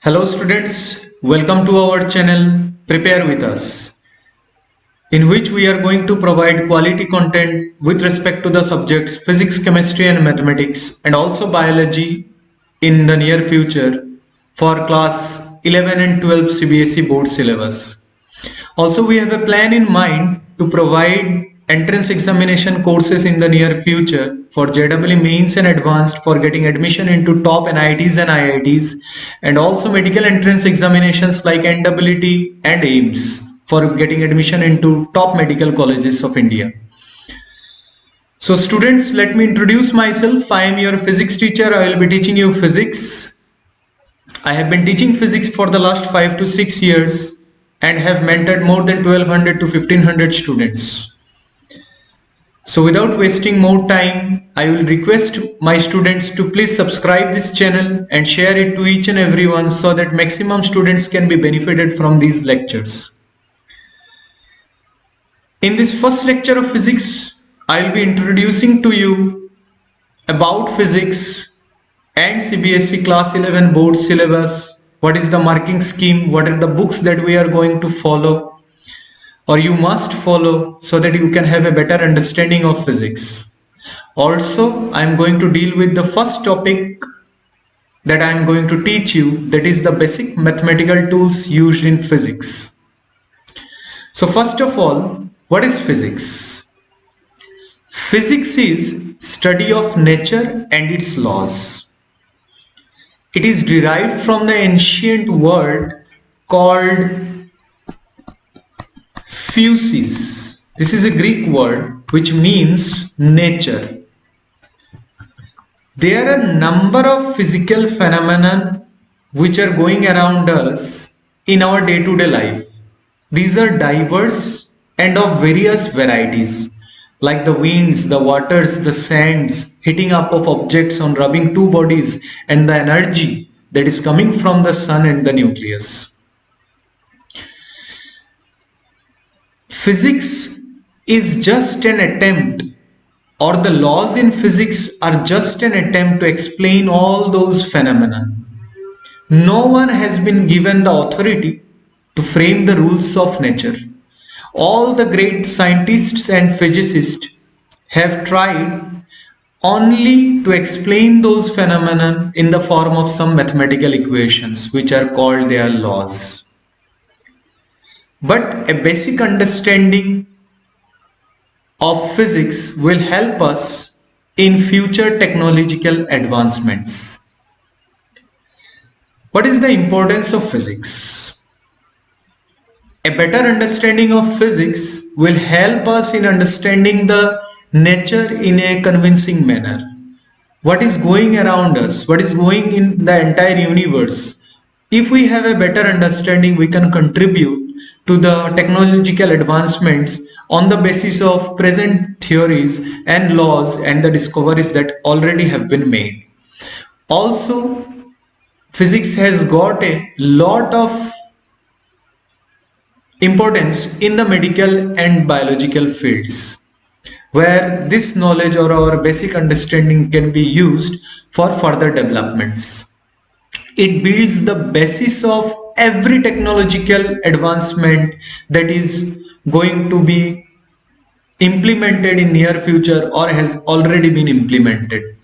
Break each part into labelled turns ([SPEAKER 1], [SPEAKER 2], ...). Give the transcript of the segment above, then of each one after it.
[SPEAKER 1] Hello students, welcome to our channel Prepare with Us, in which we are going to provide quality content with respect to the subjects physics, chemistry and mathematics and also biology in the near future for class 11 and 12 CBSE board syllabus. Also, we have a plan in mind to provide entrance examination courses in the near future for JEE mains and advanced for getting admission into top NITs and IITs, and also medical entrance examinations like NEET and AIMS for getting admission into top medical colleges of India. So students, let me introduce myself. I am your physics teacher. I will be teaching you physics. I have been teaching physics for the last 5 to 6 years and have mentored more than 1200 to 1500 students. So without wasting more time, I will request my students to please subscribe this channel and share it to each and everyone so that maximum students can be benefited from these lectures. In this first lecture of physics, I will be introducing to you about physics and CBSE class 11 board syllabus. What is the marking scheme? What are the books that we are going to follow or you must follow so that you can have a better understanding of physics. Also, I am going to deal with the first topic that I am going to teach you, that is the basic mathematical tools used in physics. So first of all, what is physics? Physics is study of nature and its laws. It is derived from the ancient word called physis. This is a Greek word which means nature. There are a number of physical phenomena which are going around us in our day-to-day life. These are diverse and of various varieties, like the winds, the waters, the sands, hitting up of objects on rubbing two bodies, and the energy that is coming from the sun and the nucleus. Physics is just an attempt, or the laws in physics are just an attempt to explain all those phenomena. No one has been given the authority to frame the rules of nature. All the great scientists and physicists have tried only to explain those phenomena in the form of some mathematical equations which are called their laws. But a basic understanding of physics will help us in future technological advancements. What is the importance of physics? A better understanding of physics will help us in understanding the nature in a convincing manner. What is going around us, what is going in the entire universe. If we have a better understanding, we can contribute to the technological advancements on the basis of present theories and laws and the discoveries that already have been made. Also, physics has got a lot of importance in the medical and biological fields, where this knowledge or our basic understanding can be used for further developments. It builds the basis of every technological advancement that is going to be implemented in near future or has already been implemented.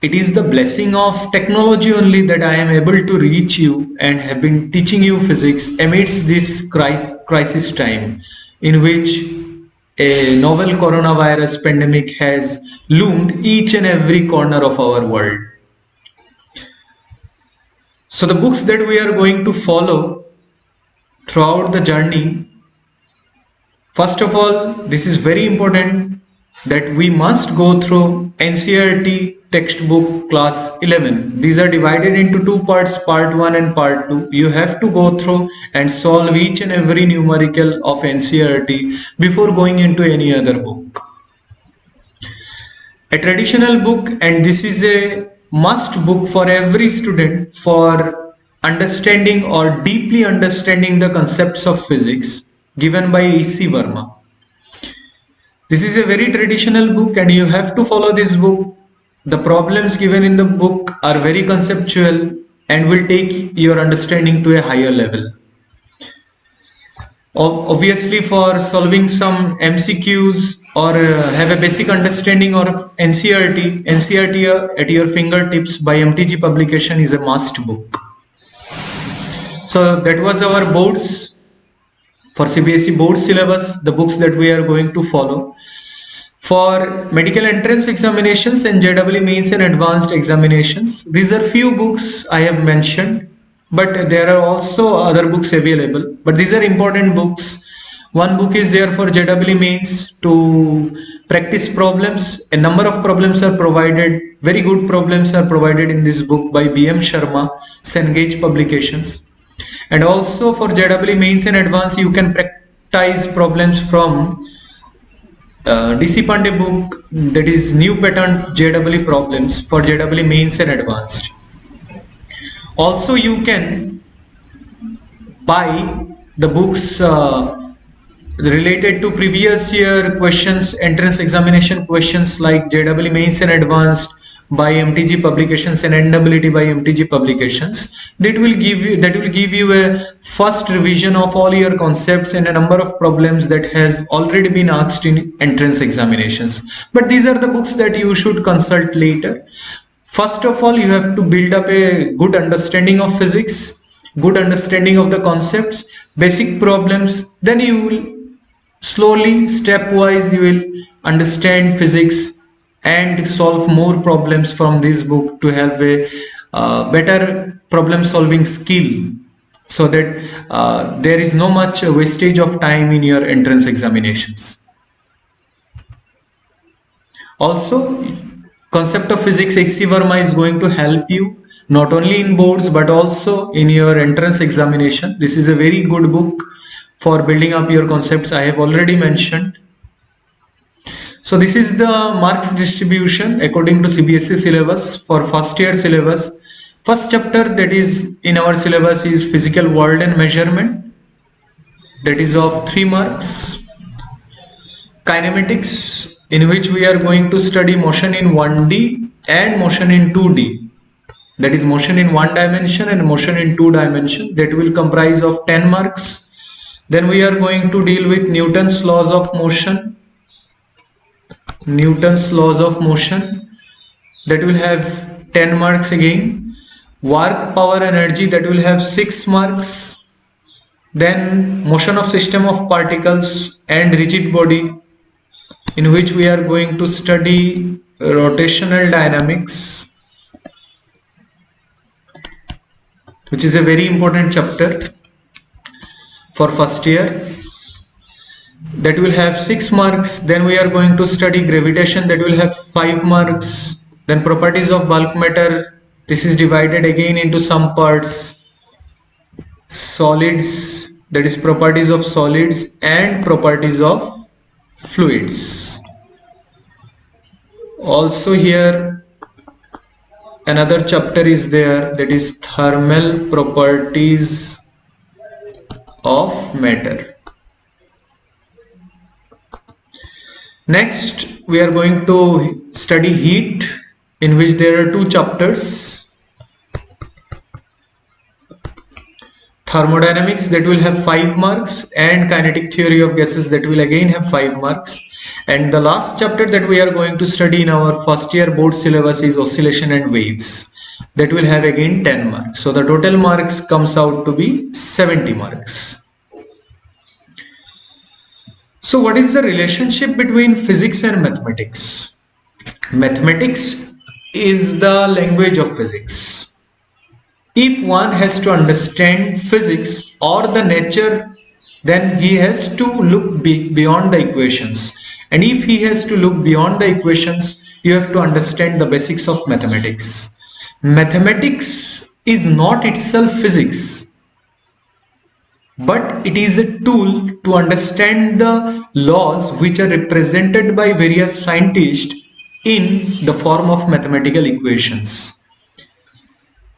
[SPEAKER 1] It is the blessing of technology only that I am able to reach you and have been teaching you physics amidst this crisis time in which a novel coronavirus pandemic has loomed each and every corner of our world. So the books that we are going to follow throughout the journey, first of all, this is very important that we must go through NCERT textbook class 11. These are divided into two parts, part 1 and part 2. You have to go through and solve each and every numerical of NCERT before going into any other book. A traditional book, and this is a must book for every student for understanding or deeply understanding the concepts of physics, given by E.C. Verma. This is a very traditional book and you have to follow this book. The problems given in the book are very conceptual and will take your understanding to a higher level. Obviously, for solving some MCQs or have a basic understanding of NCERT at your fingertips by MTG publication is a must book. So that was our boards for CBSE board syllabus, the books that we are going to follow. For medical entrance examinations and JEE mains and advanced examinations, these are few books I have mentioned, but there are also other books available. But these are important books. One book is there for JEE mains to practice problems. A number of problems are provided, very good problems are provided in this book by BM Sharma, Cengage Publications. And also for JEE mains and advanced, you can practice problems from DC Pandey book, that is new pattern JEE problems for JEE mains and advanced. Also you can buy the books related to previous year questions, entrance examination questions like JEE mains and advanced by MTG publications and NEET by MTG publications. That will give you a first revision of all your concepts and a number of problems that has already been asked in entrance examinations. But these are the books that you should consult later. First of all, you have to build up a good understanding of physics, good understanding of the concepts, basic problems. Then you will slowly, stepwise, you will understand physics and solve more problems from this book to have a better problem solving skill, so that there is no much wastage of time in your entrance examinations. Also, concept of physics, HC Verma is going to help you not only in boards but also in your entrance examination. This is a very good book for building up your concepts, I have already mentioned. So this is the marks distribution according to CBSE syllabus for first year syllabus. First chapter that is in our syllabus is physical world and measurement, that is of 3 marks. Kinematics, in which we are going to study motion in 1D and motion in 2D, that is motion in 1 dimension and motion in 2 dimension, that will comprise of 10 marks. Then we are going to deal with Newton's laws of motion, that will have 10 marks again. Work, power, energy, that will have 6 marks. Then motion of system of particles and rigid body, in which we are going to study rotational dynamics, which is a very important chapter for first year, that will have 6 marks. Then we are going to study gravitation, that will have 5 marks. Then properties of bulk matter, this is divided again into some parts. Solids, that is properties of solids and properties of fluids. Also here another chapter is there, that is thermal properties of matter. Next we are going to study heat, in which there are 2 chapters. Thermodynamics, that will have 5 marks, and kinetic theory of gases, that will again have 5 marks. And the last chapter that we are going to study in our first year board syllabus is oscillation and waves, that will have again 10 marks. So the total marks comes out to be 70 marks. So what is the relationship between physics and mathematics? Mathematics is the language of physics. If one has to understand physics or the nature, then he has to look beyond the equations. And if he has to look beyond the equations, you have to understand the basics of mathematics. Mathematics is not itself physics, but it is a tool to understand the laws which are represented by various scientists in the form of mathematical equations.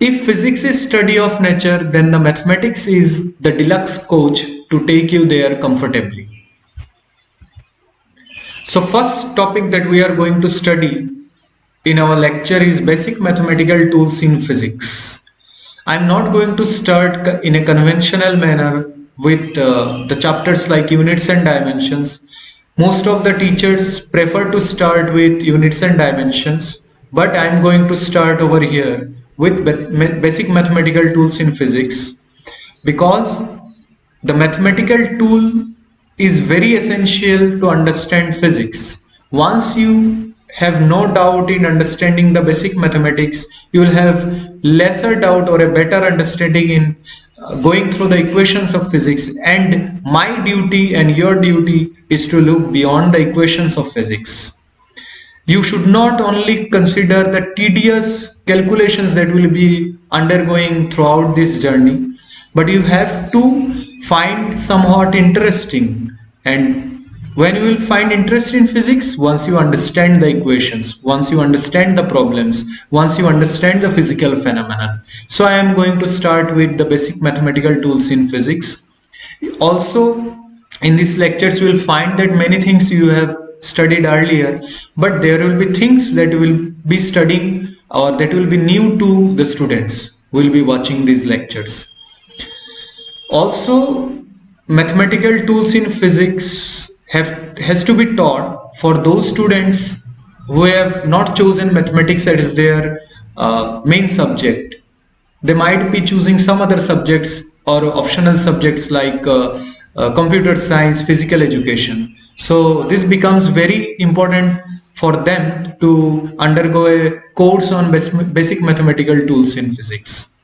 [SPEAKER 1] If physics is study of nature, then the mathematics is the deluxe coach to take you there comfortably. So first topic that we are going to study in our lecture is basic mathematical tools in physics. I'm not going to start in a conventional manner with the chapters like units and dimensions. Most of the teachers prefer to start with units and dimensions, but I'm going to start over here with basic mathematical tools in physics, because the mathematical tool is very essential to understand physics. Once you have no doubt in understanding the basic mathematics, you will have lesser doubt or a better understanding in going through the equations of physics. And my duty and your duty is to look beyond the equations of physics. You should not only consider the tedious calculations that will be undergoing throughout this journey, but you have to find somewhat interesting. And when you will find interest in physics, once you understand the equations, once you understand the problems, once you understand the physical phenomenon. So I am going to start with the basic mathematical tools in physics. Also, in these lectures you will find that many things you have studied earlier, but there will be things that will be studying or that will be new to the students who will be watching these lectures. Also, mathematical tools in physics has to be taught for those students who have not chosen mathematics as their main subject. They might be choosing some other subjects or optional subjects like computer science, physical education. So this becomes very important for them to undergo a course on basic mathematical tools in physics.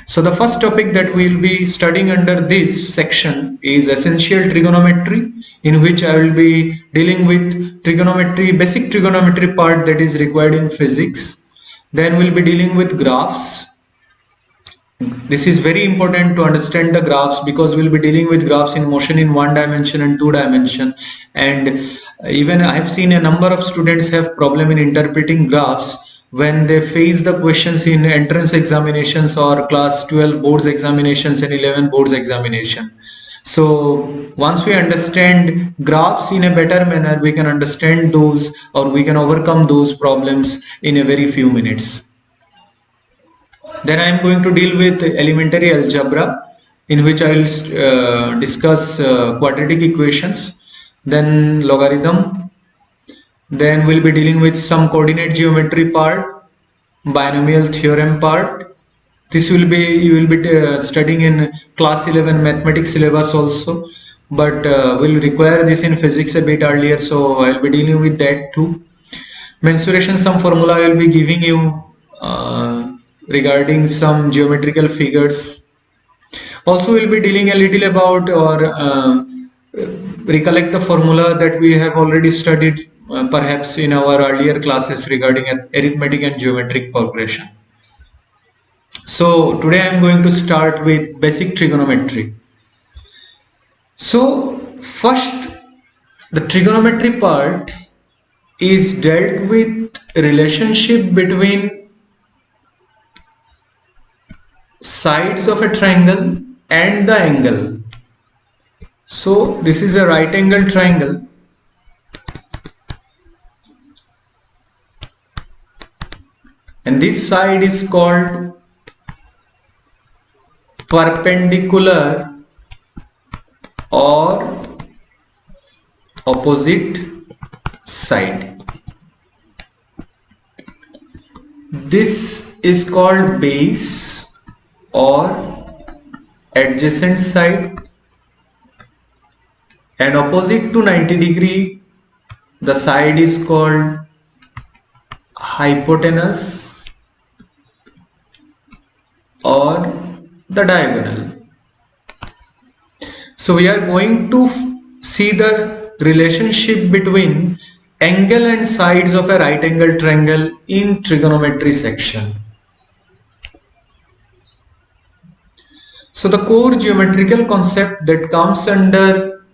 [SPEAKER 1] So the first topic that we will be studying under this section is essential trigonometry, in which I will be dealing with trigonometry, basic trigonometry part that is required in physics. Then we'll be dealing with graphs. This is very important to understand the graphs, because we'll be dealing with graphs in motion in 1 dimension and 2 dimension. And even I have seen a number of students have problem in interpreting graphs when they face the questions in entrance examinations or class 12 boards examinations and 11 boards examination. So once we understand graphs in a better manner, we can understand those, or we can overcome those problems in a very few minutes. Then I am going to deal with elementary algebra, in which I will discuss quadratic equations, then logarithm. Then we'll be dealing with some coordinate geometry part, binomial theorem part. This will be, you will be studying in class 11 mathematics syllabus also, but will require this in physics a bit earlier, so I'll be dealing with that too. Mensuration sum formula I will be giving you regarding some geometrical figures. Also, we'll be dealing a little about, or recollect the formula that we have already studied perhaps in our earlier classes regarding arithmetic and geometric progression. So today I am going to start with basic trigonometry. So first, the trigonometry part is dealt with relationship between sides of a triangle and the angle. So this is a right angle triangle, and this side is called perpendicular or opposite side. This is called base or adjacent side, and opposite to 90-degree, the side is called hypotenuse or the diagonal. So we are going to see the relationship between angle and sides of a right angle triangle in trigonometry section. So the core geometrical concept that comes under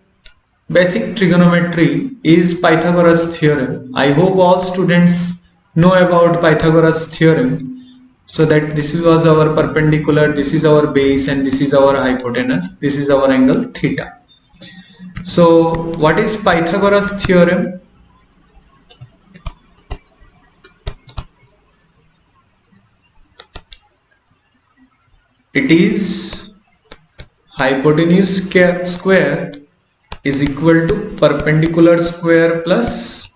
[SPEAKER 1] basic trigonometry is Pythagoras theorem. I hope all students know about Pythagoras theorem. So that this was our perpendicular, this is our base, and this is our hypotenuse, this is our angle theta. So what is Pythagoras theorem? it is hypotenuse square is equal to perpendicular square plus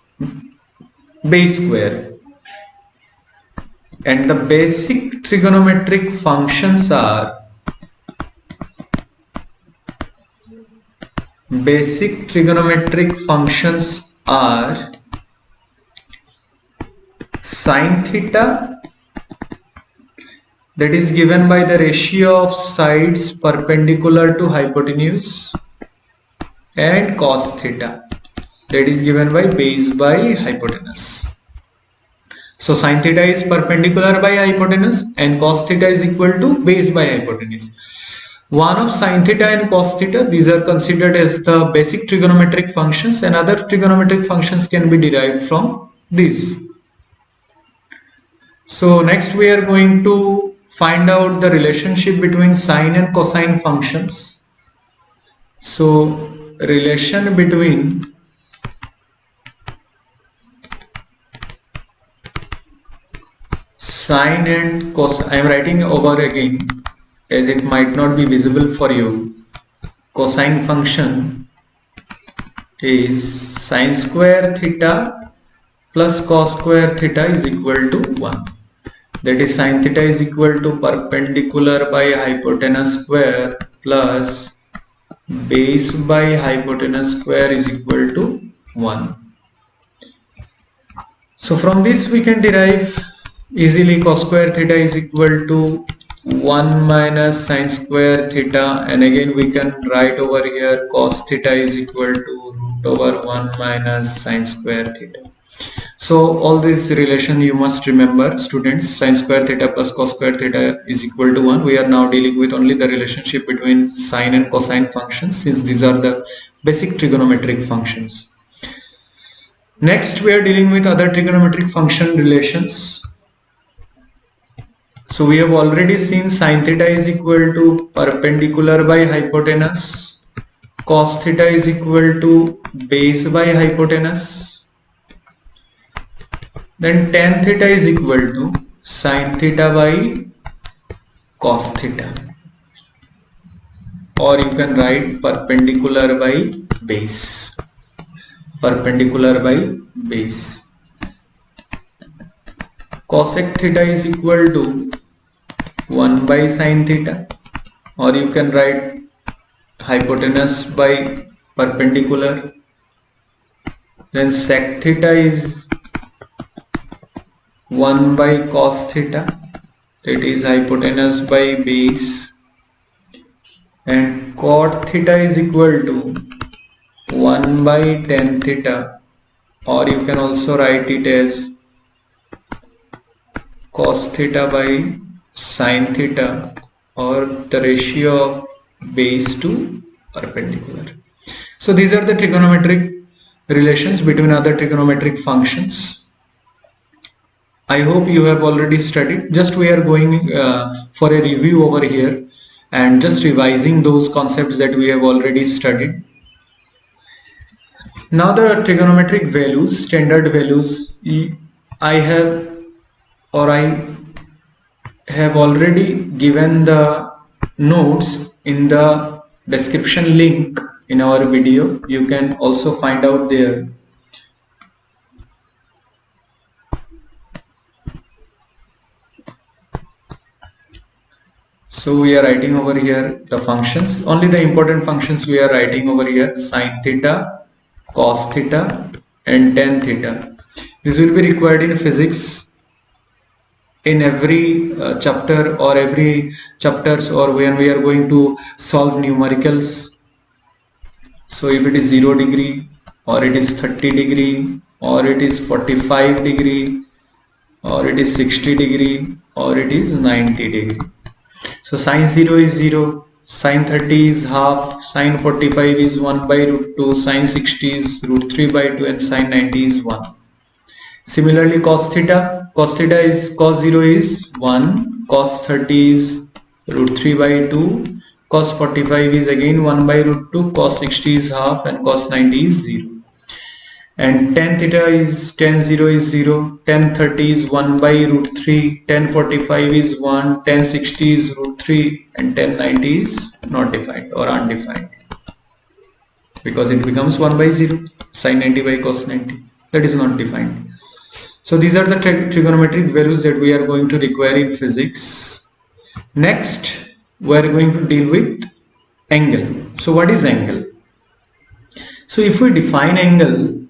[SPEAKER 1] base square, and the basic trigonometric functions are sine theta, that is given by the ratio of sides perpendicular to hypotenuse, and cos theta, that is given by base by hypotenuse. So sine theta is perpendicular by hypotenuse and cos theta is equal to base by hypotenuse. One of sine theta and cos theta, these are considered as the basic trigonometric functions, and other trigonometric functions can be derived from these. So next we are going to find out the relationship between sine and cosine functions. So relation between sine and cosine, I am writing over again as it might not be visible for you. Cosine function is sine square theta plus cos square theta is equal to 1. That is, sine theta is equal to perpendicular by hypotenuse square plus base by hypotenuse square is equal to 1. So from this we can derive easily cos square theta is equal to 1 minus sine square theta, and again we can write over here cos theta is equal to root over 1 minus sine square theta. So all this relation you must remember, students. Sine square theta plus cos square theta is equal to 1. We are now dealing with only the relationship between sine and cosine functions, since these are the basic trigonometric functions. Next we are dealing with other trigonometric function relations. So we have already seen sine theta is equal to perpendicular by hypotenuse, cos theta is equal to base by hypotenuse, then tan theta is equal to sine theta by cos theta, or you can write perpendicular by base. Cosec theta is equal to 1 by sine theta, or you can write hypotenuse by perpendicular. Then sec theta is 1 by cos theta, that is hypotenuse by base, and cot theta is equal to 1 by tan theta, or you can also write it as cos theta by sine theta, or the ratio of base to perpendicular. So these are the trigonometric relations between other trigonometric functions. I hope you have already studied. Just we are going for a review over here and just revising those concepts that we have already studied. Now the trigonometric values, standard values, I have already given the notes in the description link in our video. You can also find out there. So we are writing over here the functions, only the important functions we are writing over here: sine theta, cos theta, and tan theta. This will be required in physics in every chapter, or every chapters, or when we are going to solve numericals. So if it is 0 degree, or it is 30 degree, or it is 45 degree, or it is 60 degree, or it is 90 degree. So sine 0 is 0, sine 30 is half, sine 45 is 1 by root 2, sine 60 is root 3 by 2, and sine 90 is 1. Similarly, cos 0 is 1, cos 30 is root 3 by 2, cos 45 is again 1 by root 2, cos 60 is half, and cos 90 is 0. and tan theta is tan 0 is 0, tan 30 is 1 by root 3, tan 45 is 1, tan 60 is root 3, and tan 90 is not defined or undefined because it becomes 1 by 0, sin 90 by cos 90, that is not defined. So these are the trigonometric values that we are going to require in physics. Next, we are going to deal with angle. So what is angle? So if we define angle,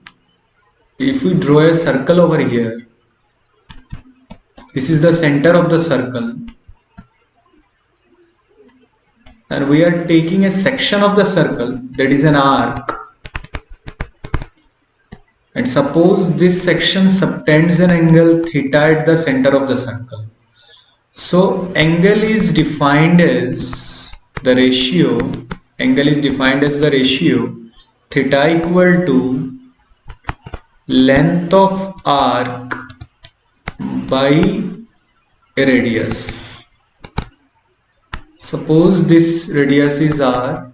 [SPEAKER 1] if we draw a circle over here, this is the center of the circle, and we are taking a section of the circle, that is an arc, and suppose this section subtends an angle theta at the center of the circle. So angle is defined as the ratio, theta equal to length of arc by a radius. Suppose this radius is r,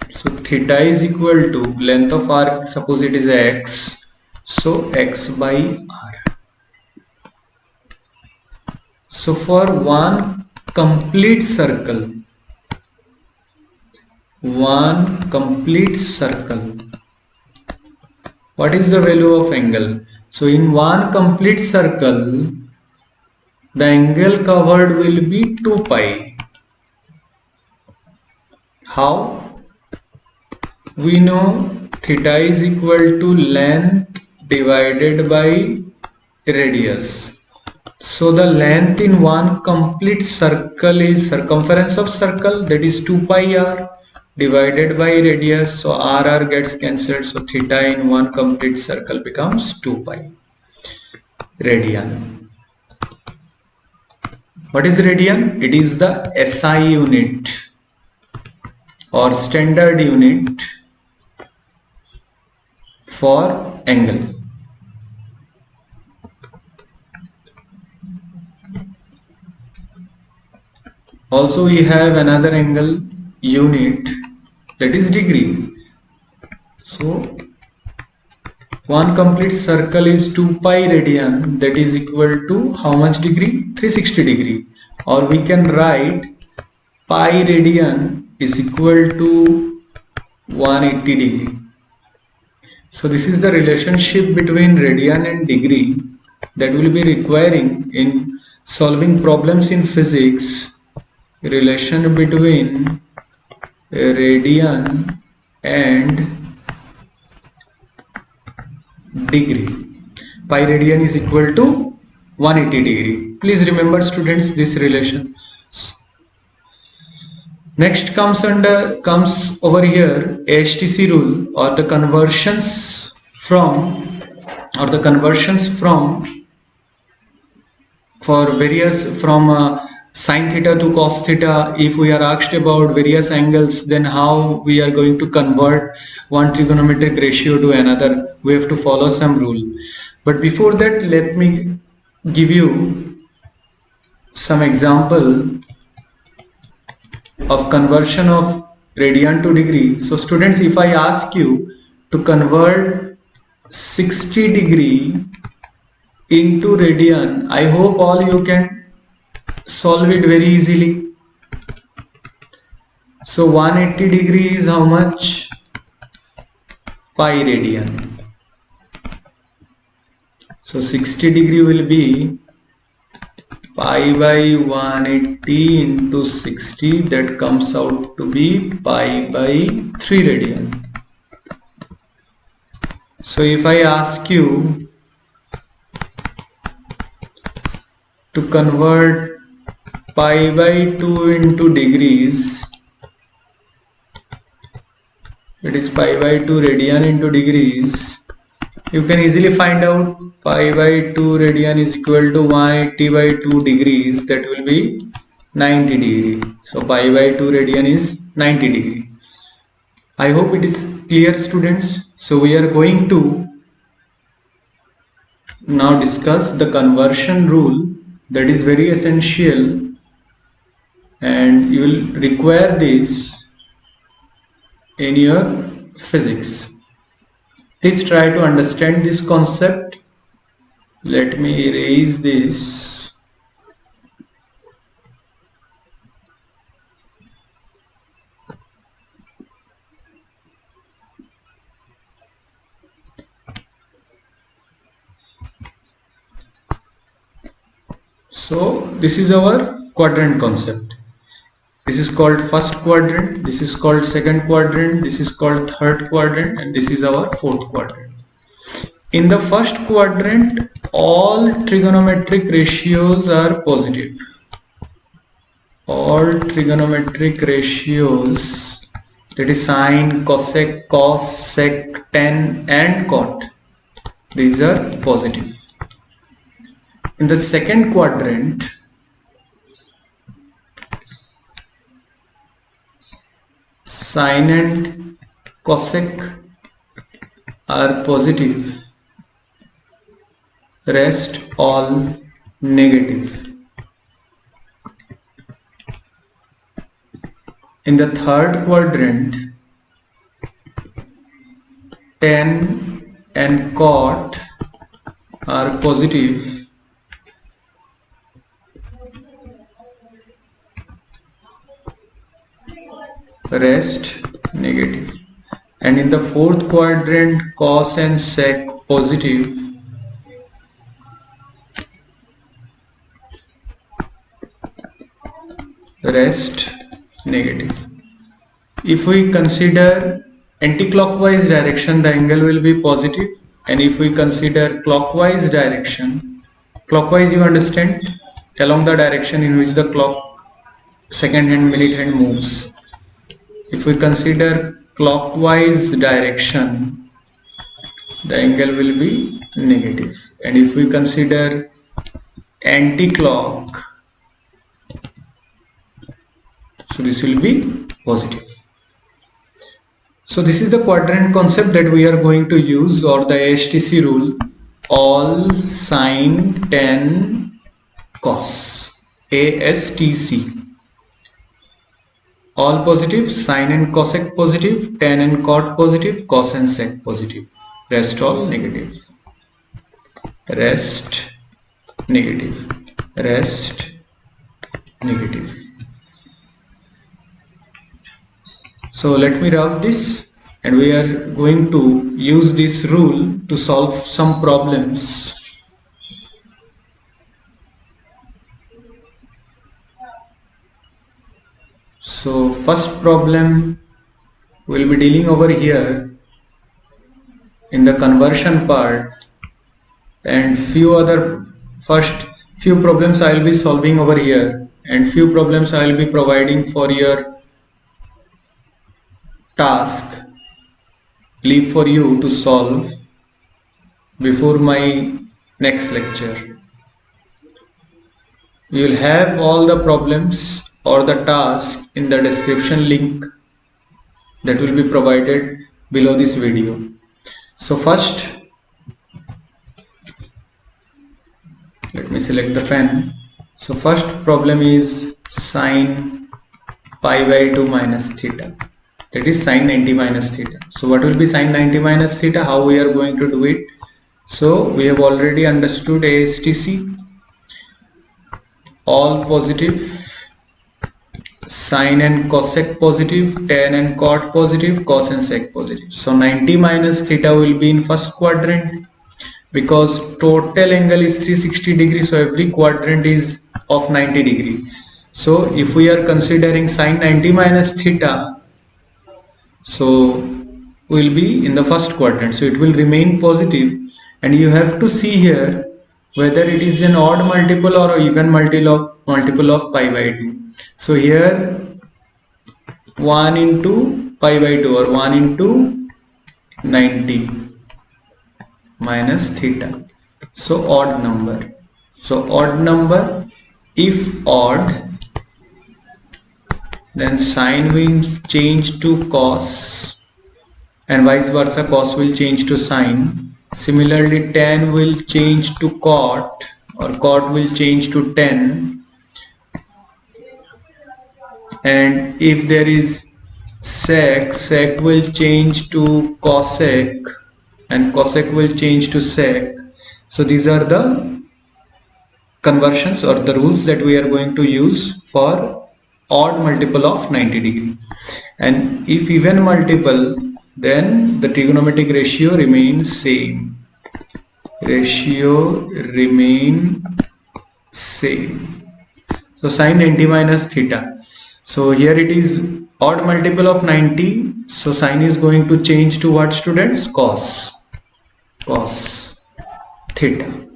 [SPEAKER 1] so theta is equal to length of arc, suppose it is x, so x by r. So for one complete circle, what is the value of angle? So in one complete circle, the angle covered will be 2 pi. How? We know theta is equal to length divided by radius. So the length in one complete circle is circumference of circle, that is 2 pi r, divided by radius, so r gets cancelled, so theta in one complete circle becomes 2 pi radian. What is radian? It is the SI unit or standard unit for angle. Also we have another angle unit, that is degree. So one complete circle is 2 pi radian, that is equal to how much degree? 360 degree, or we can write pi radian is equal to 180 degree. So this is the relationship between radian and degree that will be requiring in solving problems in physics. Relation between radian and degree. Pi radian is equal to 180 degree. Please remember students this relation. Next comes over here AHTC rule, or the conversions from sin theta to cos theta. If we are asked about various angles, then how we are going to convert one trigonometric ratio to another, we have to follow some rule. But before that, let me give you some example of conversion of radian to degree. So students, if I ask you to convert 60 degree into radian, I hope all you can solve it very easily. So 180 degree is how much? Pi radian. So 60 degree will be pi by 180 into 60, that comes out to be pi by 3 radian. So if I ask you to convert pi by 2 into degrees, that is pi by 2 radian into degrees, you can easily find out pi by 2 radian is equal to 180 by 2 degrees, that will be 90 degree. So pi by 2 radian is 90 degree. I hope it is clear, students. So we are going to now discuss the conversion rule, that is very essential, and you will require this in your physics. Please try to understand this concept. Let me erase this. So this is our quadrant concept. This is called first quadrant, this is called second quadrant, this is called third quadrant, and this is our fourth quadrant. In the first quadrant, all trigonometric ratios are positive. All trigonometric ratios, that is sine, cosec, cos, sec, tan and cot, these are positive. In the second quadrant, sine and cosec are positive, rest all negative. In the third quadrant, tan and cot are positive, rest negative. And in the fourth quadrant, cos and sec positive, rest negative. If we consider anti-clockwise direction, the angle will be positive, and if we consider clockwise direction, clockwise you understand, along the direction in which the clock, second hand, minute hand moves. If we consider clockwise direction, the angle will be negative, and if we consider anti-clock, so this will be positive. So this is the quadrant concept that we are going to use, or the ASTC rule, all sine, tan, cos, ASTC. All positive, sine and cosec positive, tan and cot positive, cos and sec positive, rest all negative. Rest negative, rest negative. So let me rub this, and we are going to use this rule to solve some problems. So first problem we'll be dealing over here in the conversion part, and few problems I will be solving over here, and few problems I will be providing for your task, leave for you to solve before my next lecture. You will have all the problems or the task in the description link that will be provided below this video. So first, let me select the pen. So first problem is sine pi by 2 minus theta, that is sine 90 minus theta. So what will be sine 90 minus theta? How we are going to do it? So we have already understood ASTC, all positive, sine and cosec positive, tan and cot positive, cos and sec positive. So 90 minus theta will be in first quadrant, because total angle is 360 degrees, so every quadrant is of 90 degree. So if we are considering sine 90 minus theta, so will be in the first quadrant, so it will remain positive. And you have to see here whether it is an odd multiple or an even multiple of pi by 2. So here 1 into pi by 2, or 1 into 90 minus theta, so odd number. So odd number, if odd, then sine will change to cos, and vice versa, cos will change to sine. Similarly, tan will change to cot, or cot will change to tan. And if there is sec, sec will change to cosec, and cosec will change to sec. So these are the conversions or the rules that we are going to use for odd multiple of 90 degree. And if even multiple, then the trigonometric ratio remains same. Ratio remain same. So sine 90 minus theta. So here it is odd multiple of 90. So sine is going to change to what, students? Cos theta.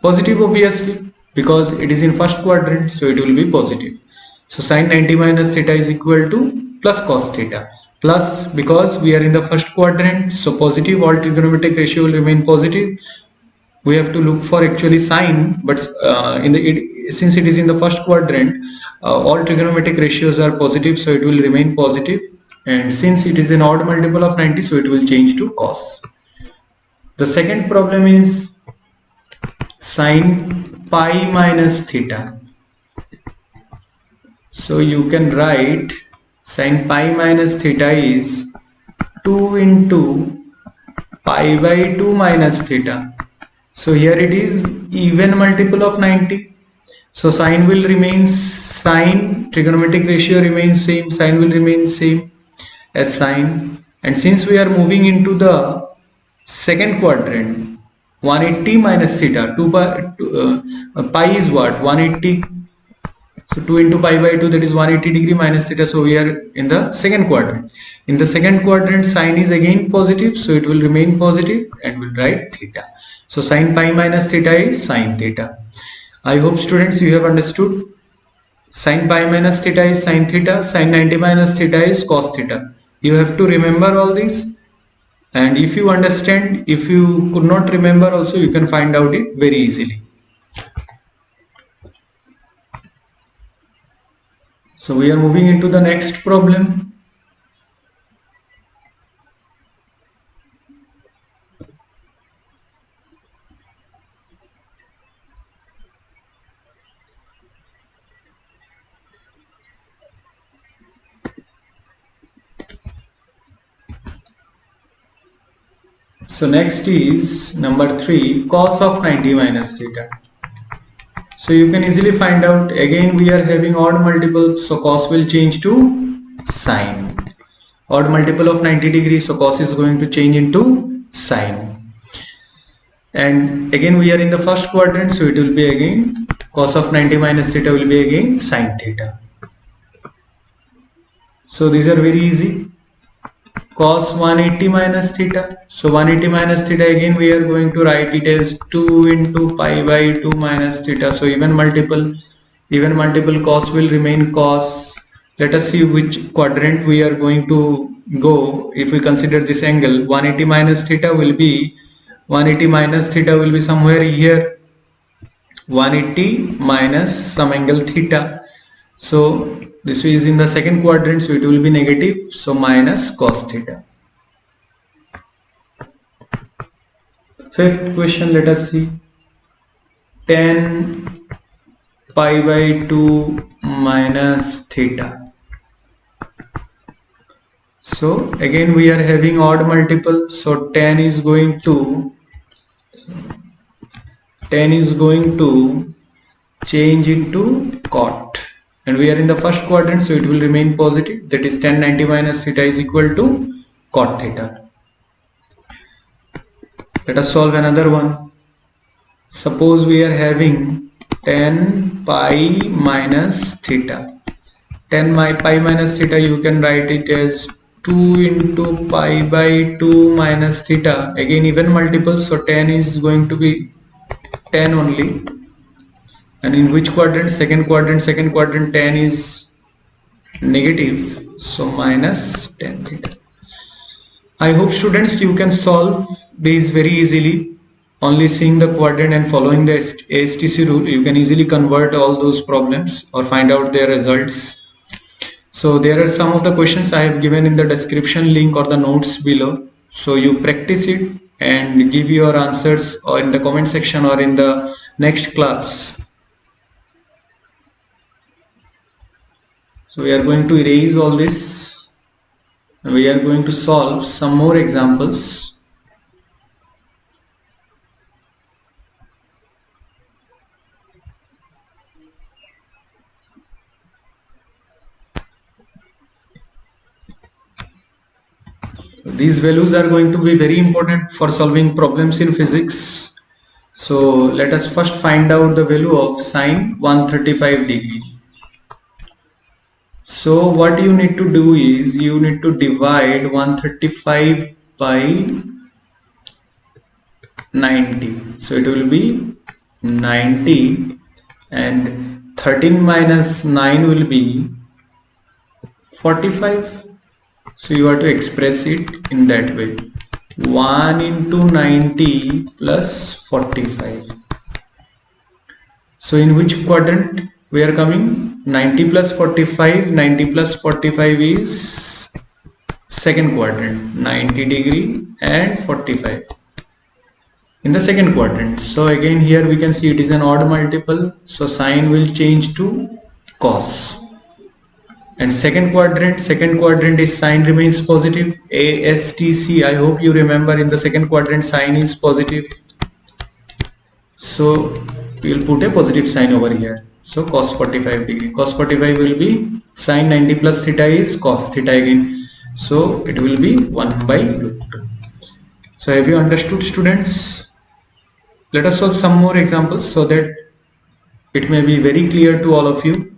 [SPEAKER 1] Positive obviously, because it is in first quadrant, so it will be positive. So sine 90 minus theta is equal to plus cos theta. Plus, because we are in the first quadrant, so positive, all trigonometric ratio will remain positive. We have to look for actually sine, but since it is in the first quadrant, all trigonometric ratios are positive, so it will remain positive. And since it is an odd multiple of 90, so it will change to cos. The second problem is sine pi minus theta. So you can write sine pi minus theta is 2 into pi by 2 minus theta. So here it is even multiple of 90. So sine will remain sine, trigonometric ratio remains same, sine will remain same as sine. And since we are moving into the second quadrant, 180 minus theta, pi is what? 180. So 2 into pi by 2, that is 180 degree minus theta. So we are in the second quadrant. In the second quadrant, sine is again positive, so it will remain positive and we'll write theta. So sine pi minus theta is sine theta. I hope students you have understood. Sine pi minus theta is sine theta, sine 90 minus theta is cos theta. You have to remember all these, and if you understand, if you could not remember also, you can find out it very easily. So we are moving into the next problem. So next is number 3, cos of 90 minus theta. So you can easily find out, again we are having odd multiple, so cos will change to sine. Odd multiple of 90 degrees, so cos is going to change into sine. And again we are in the first quadrant, so it will be again cos of 90 minus theta will be again sine theta. So these are very easy. Cos 180 minus theta. So 180 minus theta, again we are going to write it as 2 into pi by 2 minus theta. So even multiple cos will remain cos. Let us see which quadrant we are going to go. If we consider this angle, 180 minus theta will be somewhere here. 180 minus some angle theta. So this is in the second quadrant, so it will be negative, so minus cos theta. Fifth question, let us see. Tan pi by 2 minus theta. So again we are having odd multiple, so tan is going to change into cot. And we are in the first quadrant, so it will remain positive, that is tan 90 minus theta is equal to cot theta. Let us solve another one. Suppose we are having tan pi minus theta. Tan pi minus theta, you can write it as 2 into pi by 2 minus theta. Again even multiple, so tan is going to be 10 only. And in which quadrant? Second quadrant tan is negative, so minus tan theta. I hope students you can solve these very easily. Only seeing the quadrant and following the ASTC rule, you can easily convert all those problems or find out their results. So there are some of the questions I have given in the description link or the notes below. So you practice it and give your answers or in the comment section or in the next class. So we are going to erase all this and we are going to solve some more examples. These values are going to be very important for solving problems in physics. So let us first find out the value of sine 135 degree. So what you need to do is you need to divide 135 by 90. So it will be 90, and 13 minus 9 will be 45. So you have to express it in that way. 1 into 90 plus 45. So in which quadrant we are coming? 90 plus 45. 90 plus 45 is second quadrant. 90 degree and 45 in the second quadrant. So again here we can see it is an odd multiple, so sign will change to cos. And second quadrant is sign remains positive. ASTC, I hope you remember, in the second quadrant sign is positive, so we will put a positive sign over here. So cos 45 degree, cos 45 will be sin 90 plus theta is cos theta again, so it will be 1 by root 2. So have you understood, students? Let us solve some more examples so that it may be very clear to all of you.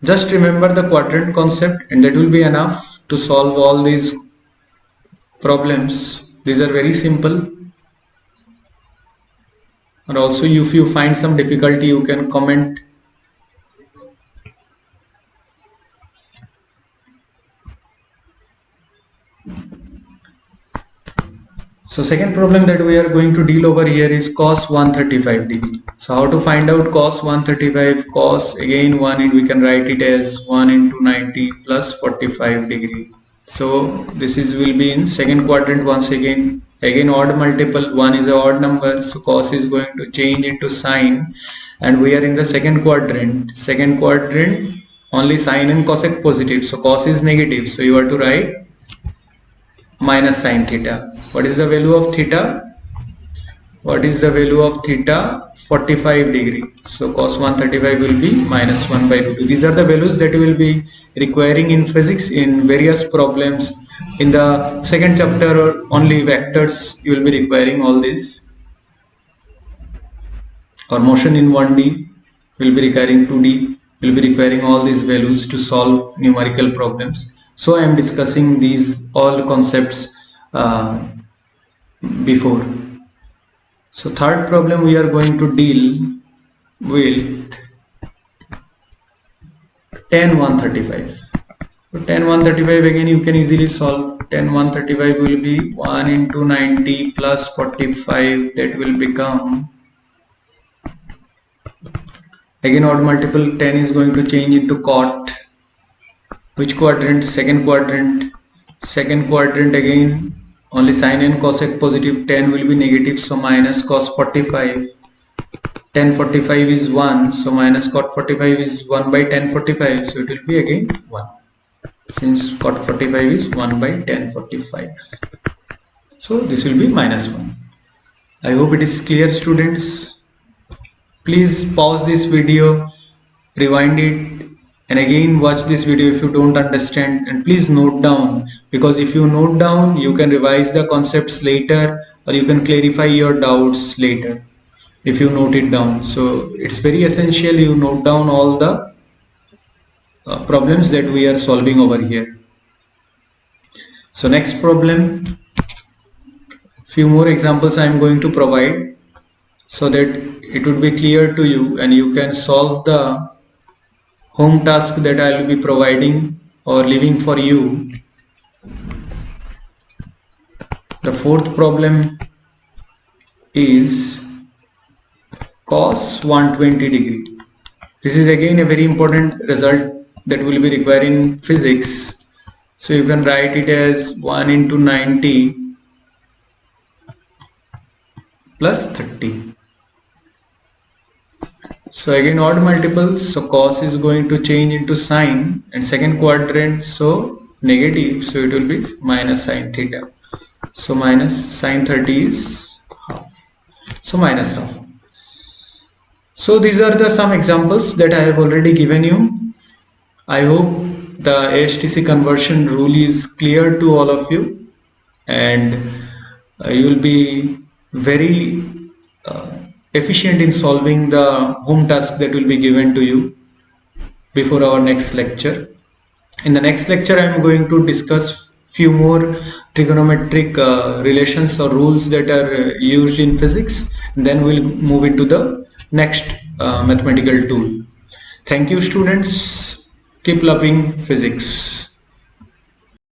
[SPEAKER 1] Just remember the quadrant concept and that will be enough to solve all these problems. These are very simple. And also if you find some difficulty, you can comment. So second problem that we are going to deal over here is cos 135 degree. So how to find out cos 135? Cos, again 1, and we can write it as 1 into 90 plus 45 degree. So this is will be in second quadrant once again. Again odd multiple, 1 is an odd number, so cos is going to change into sine, and we are in the second quadrant. Second quadrant only sine and cosec positive, so cos is negative, so you have to write minus sine theta. What is the value of theta? What is the value of theta? 45 degree. So cos 135 will be minus 1 by root 2. These are the values that you will be requiring in physics in various problems. In the second chapter, or only vectors, you will be requiring all this. Or motion in 1D will be requiring 2D, will be requiring all these values to solve numerical problems. So I am discussing these all concepts before. So third problem we are going to deal with tan 135. So tan 135 again you can easily solve. Tan 135 will be 1 into 90 plus 45, that will become, again odd multiple, 10 is going to change into cot. Which quadrant? Second quadrant. Second quadrant again only sine and cosec positive, 10 will be negative, so minus cos 45. Tan 45 is 1, so minus cot 45 is 1 by tan 45, so it will be again 1, since cot 45 is 1 by tan 45. So this will be minus 1. I hope it is clear, students. Please pause this video, rewind it, and again watch this video if you don't understand, and please note down, because if you note down you can revise the concepts later, or you can clarify your doubts later if you note it down. So it's very essential you note down all the problems that we are solving over here. So next problem, few more examples I am going to provide so that it would be clear to you and you can solve the home task that I will be providing or leaving for you. The fourth problem is cos 120 degree. This is again a very important result that will be required in physics. So you can write it as 1 into 90 plus 30. So again odd multiples, so cos is going to change into sine, and second quadrant, so negative, so it will be minus sine theta. So minus sine 30 is half, so minus half. So these are the some examples that I have already given you. I hope the ASTC conversion rule is clear to all of you, and you will be very efficient in solving the home task that will be given to you before our next lecture. In the next lecture, I am going to discuss few more trigonometric relations or rules that are used in physics. Then we'll move into the next mathematical tool. Thank you, students. Keep loving physics.